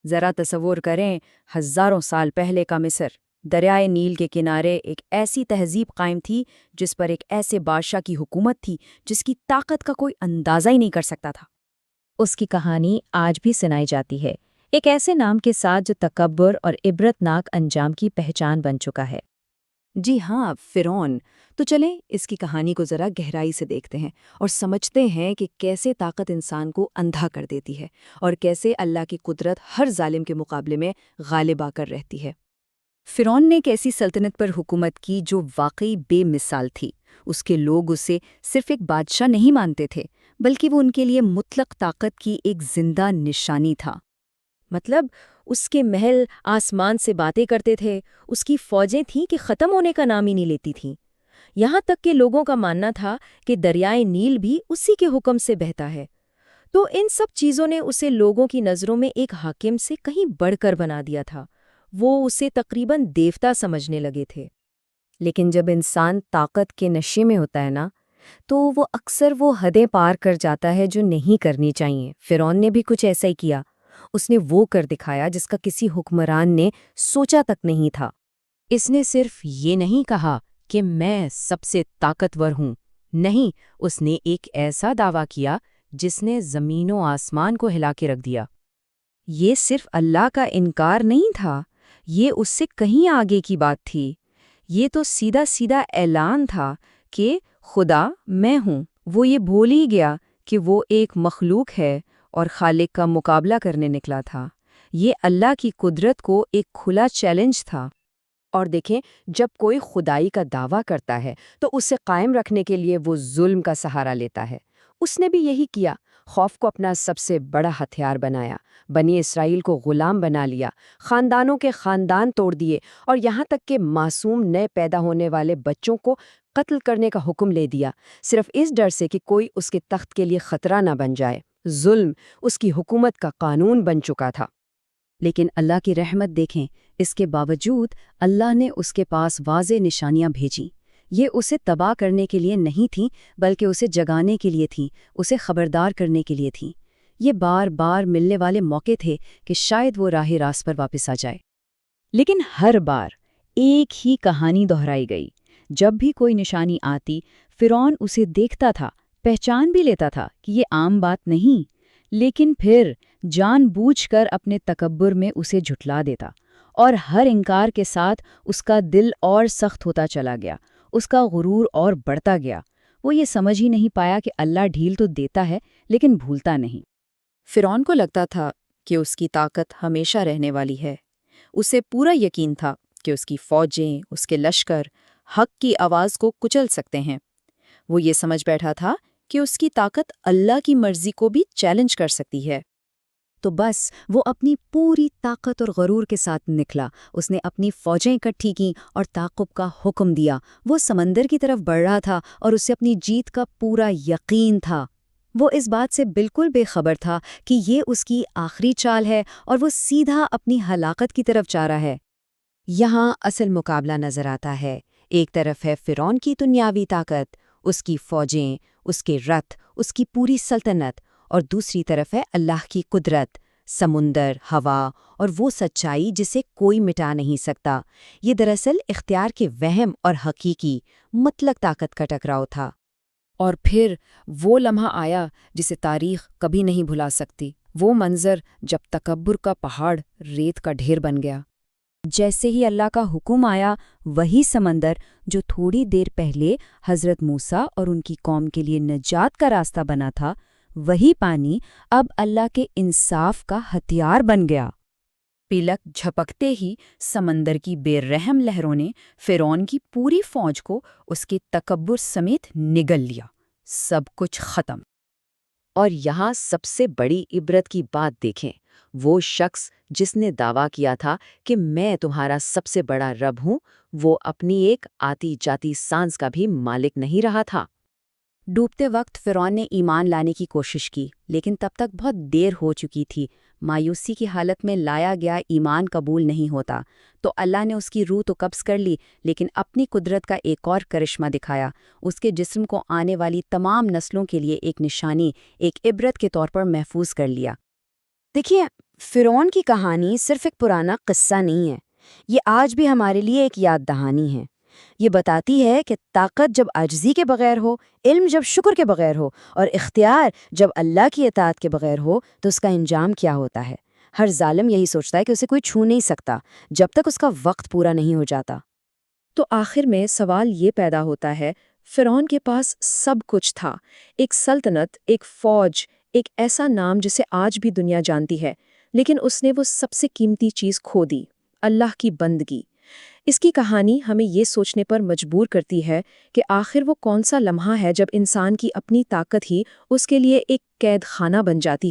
ذرا تصور کریں، ہزاروں سال پہلے کا مصر، دریائے نیل کے کنارے ایک ایسی تہذیب قائم تھی جس پر ایک ایسے بادشاہ کی حکومت تھی جس کی طاقت کا کوئی اندازہ ہی نہیں کر سکتا تھا۔ اس کی کہانی آج بھی سنائی جاتی ہے، ایک ایسے نام کے ساتھ جو تکبر اور عبرتناک انجام کی پہچان بن چکا ہے۔ جی ہاں، فرعون۔ تو چلیں اس کی کہانی کو ذرا گہرائی سے دیکھتے ہیں اور سمجھتے ہیں کہ کیسے طاقت انسان کو اندھا کر دیتی ہے اور کیسے اللہ کی قدرت ہر ظالم کے مقابلے میں غالب آ کر رہتی ہے۔ فرعون نے ایک ایسی سلطنت پر حکومت کی جو واقعی بے مثال تھی۔ اس کے لوگ اسے صرف ایک بادشاہ نہیں مانتے تھے، بلکہ وہ ان کے لیے مطلق طاقت کی ایک زندہ نشانی تھا۔ مطلب اس کے محل آسمان سے باتیں کرتے تھے، اس کی فوجیں تھیں کہ ختم ہونے کا نام ہی نہیں لیتی تھیں۔ یہاں تک کہ لوگوں کا ماننا تھا کہ دریائے نیل بھی اسی کے حکم سے بہتا ہے۔ تو ان سب چیزوں نے اسے لوگوں کی نظروں میں ایک حاکم سے کہیں بڑھ کر بنا دیا تھا۔ وہ اسے تقریباً دیوتا سمجھنے لگے تھے۔ لیکن جب انسان طاقت کے نشے میں ہوتا ہے نا، تو وہ اکثر وہ حدیں پار کر جاتا ہے جو نہیں کرنی چاہیے۔ فرعون نے بھی کچھ ایسا ہی کیا۔ اس نے وہ کر دکھایا جس کا کسی حکمران نے سوچا تک نہیں تھا۔ اس نے صرف یہ نہیں کہا کہ میں سب سے طاقتور ہوں، نہیں، اس نے ایک ایسا دعویٰ کیا جس نے زمین و آسمان کو ہلا کے رکھ دیا۔ یہ صرف اللہ کا انکار نہیں تھا، یہ اس سے کہیں آگے کی بات تھی۔ یہ تو سیدھا سیدھا اعلان تھا کہ خدا میں ہوں۔ وہ یہ بھول ہی گیا کہ وہ ایک مخلوق ہے اور خالق کا مقابلہ کرنے نکلا تھا۔ یہ اللہ کی قدرت کو ایک کھلا چیلنج تھا۔ اور دیکھیں، جب کوئی خدائی کا دعویٰ کرتا ہے تو اسے قائم رکھنے کے لیے وہ ظلم کا سہارا لیتا ہے۔ اس نے بھی یہی کیا، خوف کو اپنا سب سے بڑا ہتھیار بنایا، بنی اسرائیل کو غلام بنا لیا، خاندانوں کے خاندان توڑ دیے اور یہاں تک کہ معصوم نئے پیدا ہونے والے بچوں کو قتل کرنے کا حکم لے دیا، صرف اس ڈر سے کہ کوئی اس کے تخت کے لیے خطرہ نہ بن جائے۔ ظلم اس کی حکومت کا قانون بن چکا تھا۔ لیکن اللہ کی رحمت دیکھیں، اس کے باوجود اللہ نے اس کے پاس واضح نشانیاں بھیجیں۔ یہ اسے تباہ کرنے کے لیے نہیں تھیں، بلکہ اسے جگانے کے لیے تھیں، اسے خبردار کرنے کے لیے تھیں۔ یہ بار بار ملنے والے موقع تھے کہ شاید وہ راہ راست پر واپس آ جائے۔ لیکن ہر بار ایک ہی کہانی دہرائی گئی۔ جب بھی کوئی نشانی آتی، فرعون اسے دیکھتا تھا، پہچان بھی لیتا تھا کہ یہ عام بات نہیں، لیکن پھر جان بوجھ کر اپنے تکبر میں اسے جھٹلا دیتا، اور ہر انکار کے ساتھ اس کا دل اور سخت ہوتا چلا گیا، اس کا غرور اور بڑھتا گیا۔ وہ یہ سمجھ ہی نہیں پایا کہ اللہ ڈھیل تو دیتا ہے لیکن بھولتا نہیں۔ فرعون کو لگتا تھا کہ اس کی طاقت ہمیشہ رہنے والی ہے۔ اسے پورا یقین تھا کہ اس کی فوجیں، اس کے لشکر حق کی آواز کو کچل سکتے ہیں۔ وہ یہ سمجھ بیٹھا تھا کہ اس کی طاقت اللہ کی مرضی کو بھی چیلنج کر سکتی ہے۔ تو بس وہ اپنی پوری طاقت اور غرور کے ساتھ نکلا۔ اس نے اپنی فوجیں اکٹھی کیں اور تعاقب کا حکم دیا۔ وہ سمندر کی طرف بڑھ رہا تھا اور اسے اپنی جیت کا پورا یقین تھا۔ وہ اس بات سے بالکل بے خبر تھا کہ یہ اس کی آخری چال ہے اور وہ سیدھا اپنی ہلاکت کی طرف جا رہا ہے۔ یہاں اصل مقابلہ نظر آتا ہے۔ ایک طرف ہے فرعون کی دنیاوی طاقت، اس کی فوجیں، اس کے رتھ، اس کی پوری سلطنت، اور دوسری طرف ہے اللہ کی قدرت، سمندر، ہوا اور وہ سچائی جسے کوئی مٹا نہیں سکتا۔ یہ دراصل اختیار کے وہم اور حقیقی مطلق طاقت کا ٹکراؤ تھا۔ اور پھر وہ لمحہ آیا جسے تاریخ کبھی نہیں بھلا سکتی، وہ منظر جب تکبر کا پہاڑ ریت کا ڈھیر بن گیا۔ جیسے ہی اللہ کا حکم آیا، وہی سمندر جو تھوڑی دیر پہلے حضرت موسیٰ اور ان کی قوم کے لیے نجات کا راستہ بنا تھا، وہی پانی اب اللہ کے انصاف کا ہتھیار بن گیا۔ پلک جھپکتے ہی سمندر کی بے رحم لہروں نے فرعون کی پوری فوج کو اس کے تکبر سمیت نگل لیا۔ سب کچھ ختم۔ اور یہاں سب سے بڑی عبرت کی بات دیکھیں، وہ شخص جس نے دعویٰ کیا تھا کہ میں تمہارا سب سے بڑا رب ہوں، وہ اپنی ایک آتی جاتی سانس کا بھی مالک نہیں رہا تھا۔ ڈوبتے وقت فرعون نے ایمان لانے کی کوشش کی، لیکن تب تک بہت دیر ہو چکی تھی۔ مایوسی کی حالت میں لایا گیا ایمان قبول نہیں ہوتا، تو اللہ نے اس کی روح تو قبض کر لی، لیکن اپنی قدرت کا ایک اور کرشمہ دکھایا۔ اس کے جسم کو آنے والی تمام نسلوں کے لیے ایک نشانی، ایک عبرت کے طور پر محفوظ کر لیا۔ دیکھیے، فرعون کی کہانی صرف ایک پرانا قصہ نہیں ہے، یہ آج بھی ہمارے لیے ایک یاد دہانی ہے۔ یہ بتاتی ہے کہ طاقت جب عاجزی کے بغیر ہو، علم جب شکر کے بغیر ہو، اور اختیار جب اللہ کی اطاعت کے بغیر ہو تو اس کا انجام کیا ہوتا ہے۔ ہر ظالم یہی سوچتا ہے کہ اسے کوئی چھو نہیں سکتا جب تک اس کا وقت پورا نہیں ہو جاتا۔ تو آخر میں سوال یہ پیدا ہوتا ہے، فرعون کے پاس سب کچھ تھا، ایک سلطنت، ایک فوج، ایک ایسا نام جسے آج بھی دنیا جانتی ہے، لیکن اس نے وہ سب سے قیمتی چیز کھو دی، اللہ کی بندگی۔ اس کی کہانی ہمیں یہ سوچنے پر مجبور کرتی ہے کہ آخر وہ کون سا لمحہ ہے جب انسان کی اپنی طاقت ہی اس کے لیے ایک قید خانہ بن جاتی ہے۔